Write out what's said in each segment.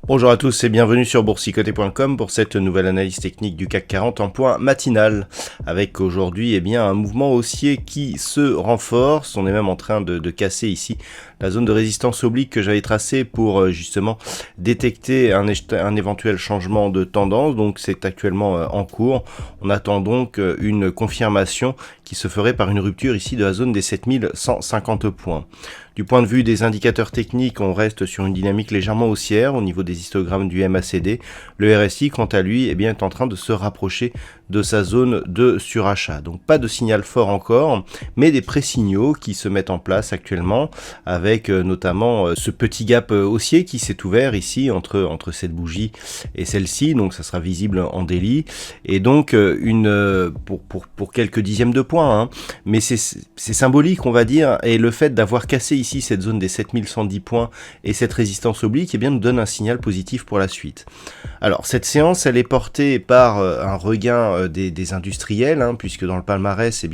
Bonjour à tous et bienvenue sur boursicoté.com pour cette nouvelle analyse technique du CAC 40 en point matinal, avec aujourd'hui un mouvement haussier qui se renforce. On est même en train de casser ici la zone de résistance oblique que j'avais tracée pour justement détecter un éventuel changement de tendance. Donc c'est actuellement en cours. On attend donc une confirmation qui se ferait par une rupture ici de la zone des 7150 points. Du point de vue des indicateurs techniques, on reste sur une dynamique légèrement haussière au niveau des histogrammes du MACD. Le RSI, quant à lui, est en train de se rapprocher de sa zone de surachat. Donc pas de signal fort encore, mais des pré-signaux qui se mettent en place actuellement, avec notamment ce petit gap haussier qui s'est ouvert ici entre cette bougie et celle-ci. Donc ça sera visible en daily. Et donc pour quelques dixièmes de points, hein. Mais c'est symbolique, on va dire, et le fait d'avoir cassé ici cette zone des 7110 points et cette résistance oblique, nous donne un signal positif pour la suite. Alors cette séance, elle est portée par un regain des industriels, hein, puisque dans le palmarès,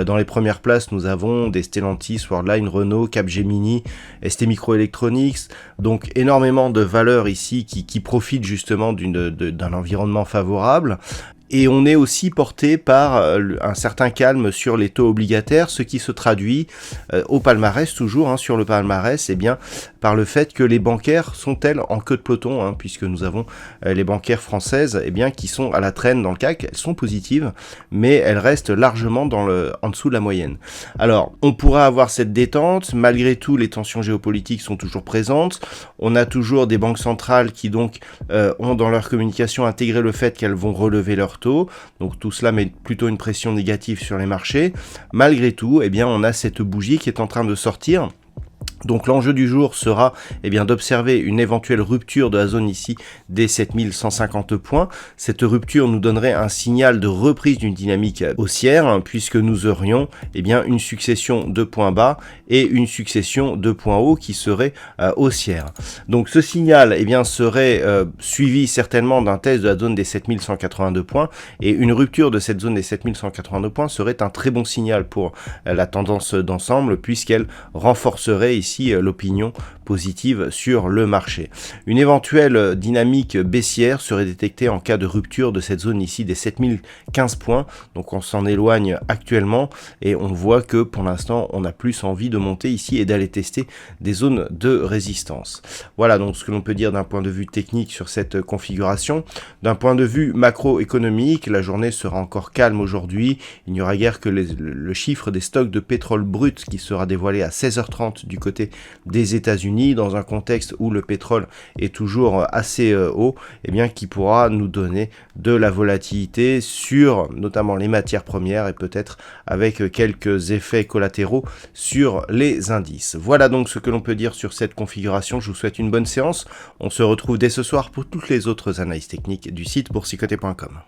dans les premières places, nous avons des Stellantis, Worldline, Renault, Capgemini, ST Microelectronics, donc énormément de valeurs ici qui profitent justement d'un environnement favorable. Et on est aussi porté par un certain calme sur les taux obligataires, ce qui se traduit au palmarès, toujours sur le palmarès, par le fait que les bancaires sont-elles en queue de peloton, hein, puisque nous avons les bancaires françaises qui sont à la traîne dans le CAC, elles sont positives, mais elles restent largement en dessous de la moyenne. Alors, on pourra avoir cette détente, malgré tout les tensions géopolitiques sont toujours présentes, on a toujours des banques centrales qui donc ont dans leur communication intégré le fait qu'elles vont relever leurs taux, donc tout cela met plutôt une pression négative sur les marchés. Malgré tout, on a cette bougie qui est en train de sortir. Donc l'enjeu du jour sera d'observer une éventuelle rupture de la zone ici des 7150 points. Cette rupture nous donnerait un signal de reprise d'une dynamique haussière, hein, puisque nous aurions une succession de points bas et une succession de points hauts qui seraient haussières. Donc ce signal serait suivi certainement d'un test de la zone des 7182 points, et une rupture de cette zone des 7182 points serait un très bon signal pour la tendance d'ensemble, puisqu'elle renforcerait ici l'opinion positive sur le marché. Une éventuelle dynamique baissière serait détectée en cas de rupture de cette zone ici des 7015 points, donc on s'en éloigne actuellement et on voit que pour l'instant on a plus envie de monter ici et d'aller tester des zones de résistance. Voilà donc ce que l'on peut dire d'un point de vue technique sur cette configuration. D'un point de vue macroéconomique, la journée sera encore calme aujourd'hui, il n'y aura guère que le chiffre des stocks de pétrole brut qui sera dévoilé à 16h30 du côté des États-Unis, dans un contexte où le pétrole est toujours assez haut, qui pourra nous donner de la volatilité sur notamment les matières premières et peut-être avec quelques effets collatéraux sur les indices. Voilà donc ce que l'on peut dire sur cette configuration. Je vous souhaite une bonne séance. On se retrouve dès ce soir pour toutes les autres analyses techniques du site boursicoté.com.